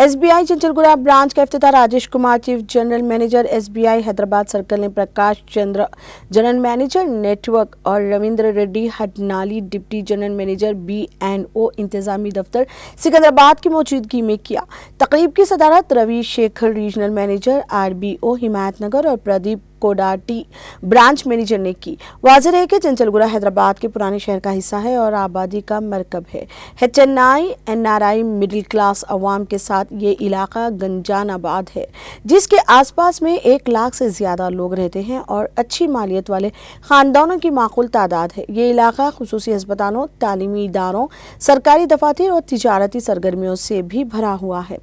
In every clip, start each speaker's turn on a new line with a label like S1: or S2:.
S1: SBI Chanchalguda branch का इफ्तिताह Rajesh Kumar chief general manager SBI Hyderabad circle ने, Prakash Chandra general manager network और Ravindra Reddy Hadnali deputy general manager BNO इंतजामी दफ्तर सिकंदराबाद की मौजूदगी में किया। तकरीब की सदारत Ravi Shekhar regional manager RBO Himayatnagar और प्रदीप कोडाटी ब्रांच मैनेजर ने की। वाज़ेह है कि चंचलगुड़ा हैदराबाद के पुराने शहर का हिस्सा है और आबादी का मरकब है। चेन्नई NRI मिडिल क्लास अवाम के साथ ये इलाका गंजान आबाद है, जिसके आसपास में 1 लाख से ज़्यादा लोग रहते हैं और अच्छी मालियत वाले ख़ानदानों की माकूल तादाद है। ये इलाका खुसूसी अस्पतालों, तालीमी इदारों, सरकारी दफातर और तिजारती सरगर्मियों से भी भरा हुआ है।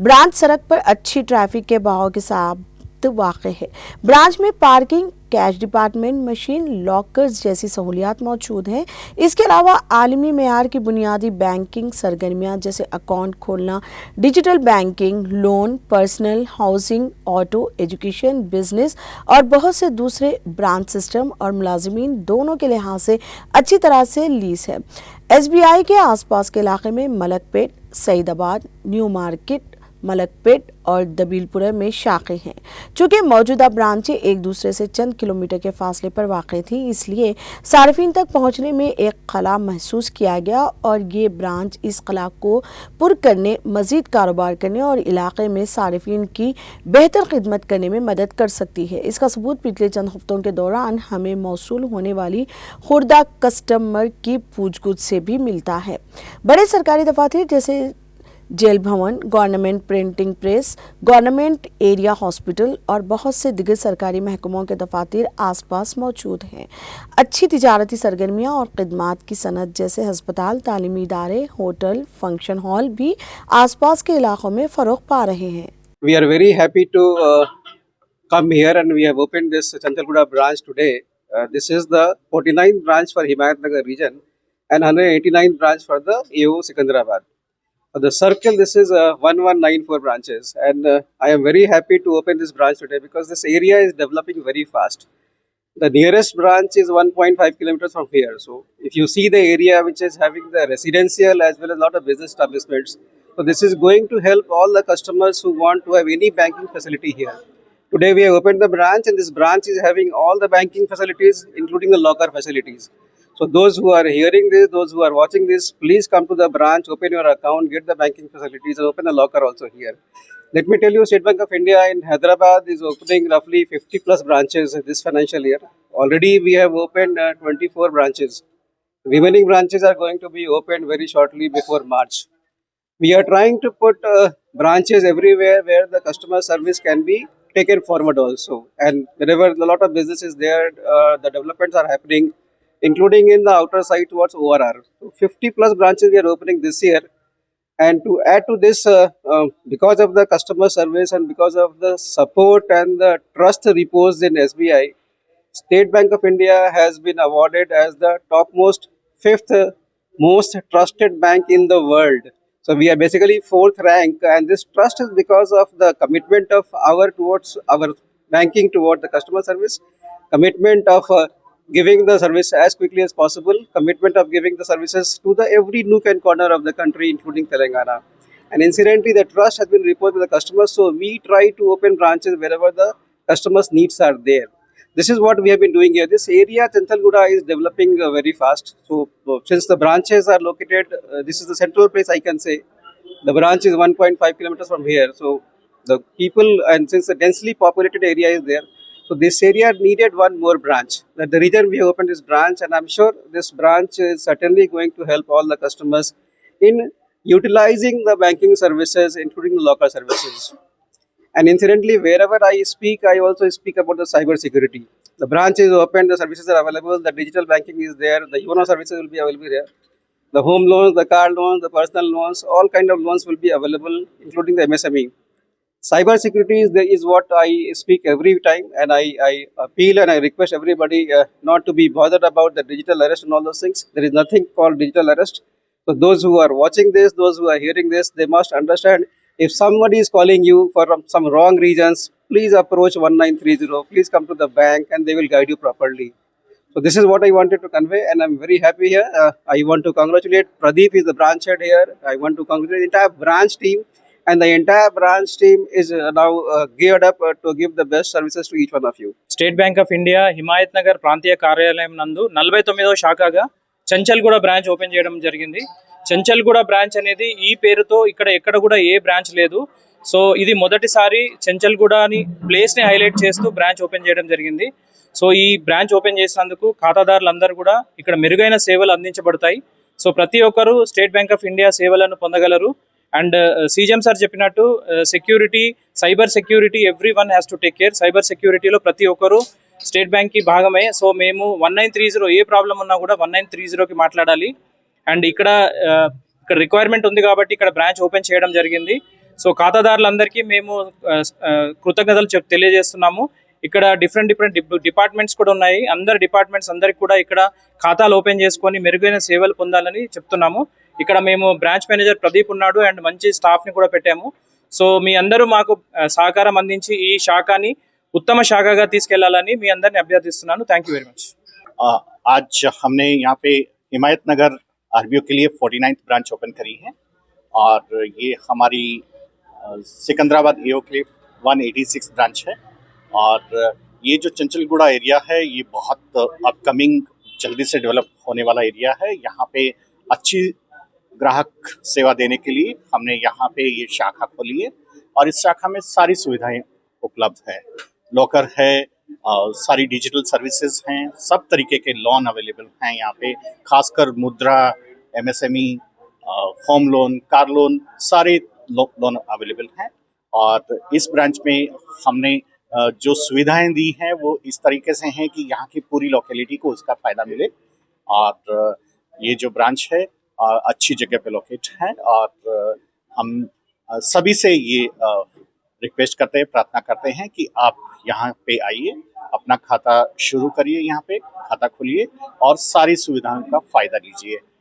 S1: ब्रांच सड़क पर अच्छी ट्रैफिक के बहाव के साथ वाक़ है। ब्रांच में parking, cash department, machine lockers जैसी सहूलियात मौजूद हैं। इसके अलावा आलमी मेयार की बुनियादी बैंकिंग सरगर्मियाँ जैसे अकाउंट खोलना, digital banking, loan, personal, housing, auto, education, business और बहुत से दूसरे ब्रांच सिस्टम और मुलाजिमीन दोनों के लिहाज से अच्छी तरह से लीज है। SBI के आसपास के इलाके में मलकपेट, सईदाबाद, न्यू मार्केट, मलकपेट और दबीलपुरा में शाखें हैं। चूँकि मौजूदा ब्रांचें एक दूसरे से चंद किलोमीटर के फासले पर वाक़ थी, इसलिए सार्फिन तक पहुंचने में एक खला महसूस किया गया और ये ब्रांच इस खला को पुर करने, मज़ीद कारोबार करने और इलाके में सार्फिन की बेहतर खिदमत करने में मदद कर सकती है। इसका सबूत पिछले चंद हफ्तों के दौरान हमें मौसूल होने वाली खुर्दा कस्टमर की पूछगछ से भी मिलता है। बड़े सरकारी दफातर जैसे जेल भवन, government printing press, government area hospital और बहुत से दिगर सरकारी महकमों के दफातर आसपास मौजूद हैं। अच्छी तिजारती सरगर्मियाँ और खिदमात की सनत जैसे हस्पताल, तालीमी इदारे, होटल, फंक्शन हॉल भी आसपास के इलाकों में फ़रोग़ पा रहे हैं।
S2: We are very happy to come here and we have opened this Chantalguda branch today. This is the 49th branch for Himayatnagar region and 189th branch for the AO Sikandrabad. For the circle, this is 1194 branches, and I am very happy to open this branch today because this area is developing very fast. The nearest branch is 1.5 kilometers from here. So if you see the area which is having the residential as well as a lot of business establishments, so this is going to help all the customers who want to have any banking facility here. Today we have opened the branch and this branch is having all the banking facilities including the locker facilities. So those who are hearing this, those who are watching this, please come to the branch, open your account, get the banking facilities and open a locker also here. Let me tell you, State Bank of India in Hyderabad is opening roughly 50 plus branches this financial year. Already we have opened 24 branches. Remaining branches are going to be opened very shortly before March. We are trying to put branches everywhere where the customer service can be taken forward also. And wherever a lot of business is there, the developments are happening, including in the outer side towards ORR. So 50 plus branches we are opening this year. And to add to this, because of the customer service and because of the support and the trust reposed in SBI, State Bank of India has been awarded as the topmost 5th most trusted bank in the world. So we are basically 4th rank, and this trust is because of the commitment of towards our banking toward the customer service, commitment of giving the service as quickly as possible, commitment of giving the services to the every nook and corner of the country, including Telangana. And incidentally, the trust has been reposed by the customers, so we try to open branches wherever the customers' needs are there. This is what we have been doing here. This area, Chantalguda, is developing very fast. So, since the branches are located, this is the central place, I can say. The branch is 1.5 kilometers from here. So, the people, and since the densely populated area is there, so this area needed one more branch. That the reason we opened this branch, and I'm sure this branch is certainly going to help all the customers in utilizing the banking services, including the local services. And incidentally, wherever I speak, I also speak about the cyber security. The branch is open, the services are available, the digital banking is there, the YONO services will be available there. The home loans, the car loans, the personal loans, all kind of loans will be available, including the MSME. Cyber security is what I speak every time, and I appeal and I request everybody not to be bothered about the digital arrest and all those things. There is nothing called digital arrest. So those who are watching this, those who are hearing this, they must understand, if somebody is calling you for some wrong reasons, please approach 1930. Please come to the bank and they will guide you properly. So this is what I wanted to convey, and I'm very happy here. I want to congratulate Pradeep, is the branch head here. I want to congratulate the entire branch team and the entire branch team is now geared up to give the best services to each one of you.
S3: State bank of India Himayat Nagar ప్రాంతీయ కార్యాలయం నందు 49వ శాఖగా Chanchalguda branch open చేయడం జరిగింది. Chanchalguda branch అనేది ఈ పేరుతో ఎక్కడ కూడా ఏ బ్రాంచ్ లేదు. సో ఇది మొదటిసారి చంచల్గూడని ప్లేస్ని హైలైట్ చేస్తూ బ్రాంచ్ ఓపెన్ చేయడం జరిగింది. సో ఈ బ్రాంచ్ ఓపెన్ చేసినందుకు ఖాతాదారులందరూ కూడా ఇక్కడ మెరుగైన సేవలు అందించబడతాయి. సో ప్రతి ఒక్కరూ స్టేట్ బ్యాంక్ ఆఫ్ ఇండియా సేవలను పొందగలరు. అండ్ సీజీఎం సార్ చెప్పినట్టు security, cyber security every one has to take care. Cyber సెక్యూరిటీలో ప్రతి ఒక్కరూ స్టేట్ బ్యాంక్కి భాగమే. సో మేము 1930 ఏ ప్రాబ్లం ఉన్నా కూడా 1930కి మాట్లాడాలి. అండ్ ఇక్కడ రిక్వైర్మెంట్ ఉంది కాబట్టి ఇక్కడ బ్రాంచ్ ఓపెన్ చేయడం జరిగింది. సో ఖాతాదారులందరికీ మేము కృతజ్ఞతలు తెలియజేస్తున్నాము. ఇక్కడ డిఫరెంట్ డిపార్ట్మెంట్స్ కూడా ఉన్నాయి. అందరి డిపార్ట్మెంట్స్ అందరికి కూడా ఇక్కడ ఖాతాలు ఓపెన్ చేసుకొని మెరుగైన సేవలు పొందాలని చెప్తున్నాము. ఇక్కడ మేము బ్రాంచ్ మేనేజర్ ప్రదీప్ ఉన్నాడు అండ్ మంచి స్టాఫ్ని కూడా పెట్టాము. సో మీ అందరూ మాకు సహకారం అందించి ఈ శాఖని ఉత్తమ శాఖగా తీసుకెళ్లాలని మీ అందరిని అభ్యర్థిస్తున్నాను. Thank you very much.
S4: आज हमने यहाँ पे हिमायत नगर आरबीओ के लिए 49th ब्रांच ओपन करी है और ये हमारी सिकंदराबाद एओ के लिए 186 ब्रांच है। और ये जो चंचलगुड़ा एरिया है ये बहुत अपकमिंग जल्दी से डेवलप होने वाला एरिया है। यहाँ पे अच्छी ग्राहक सेवा देने के लिए हमने यहाँ पे ये शाखा खोली है और इस शाखा में सारी सुविधाएं उपलब्ध है। लॉकर है, सारी डिजिटल सर्विसेज हैं, सब तरीके के लोन अवेलेबल हैं यहाँ पे। खासकर मुद्रा, MSME, home loan, car loan, सारे लोन अवेलेबल हैं। और इस ब्रांच में हमने जो सुविधाएं दी हैं वो इस तरीके से हैं कि यहाँ की पूरी लोकेलिटी को उसका फ़ायदा मिले। और ये जो ब्रांच है अच्छी जगह पे लोकेट है और हम सभी से ये रिक्वेस्ट करते हैं, प्रार्थना करते हैं कि आप यहाँ पे आइए, अपना खाता शुरू करिए, यहाँ पे खाता खोलिए और सारी सुविधाओं का फ़ायदा लीजिए।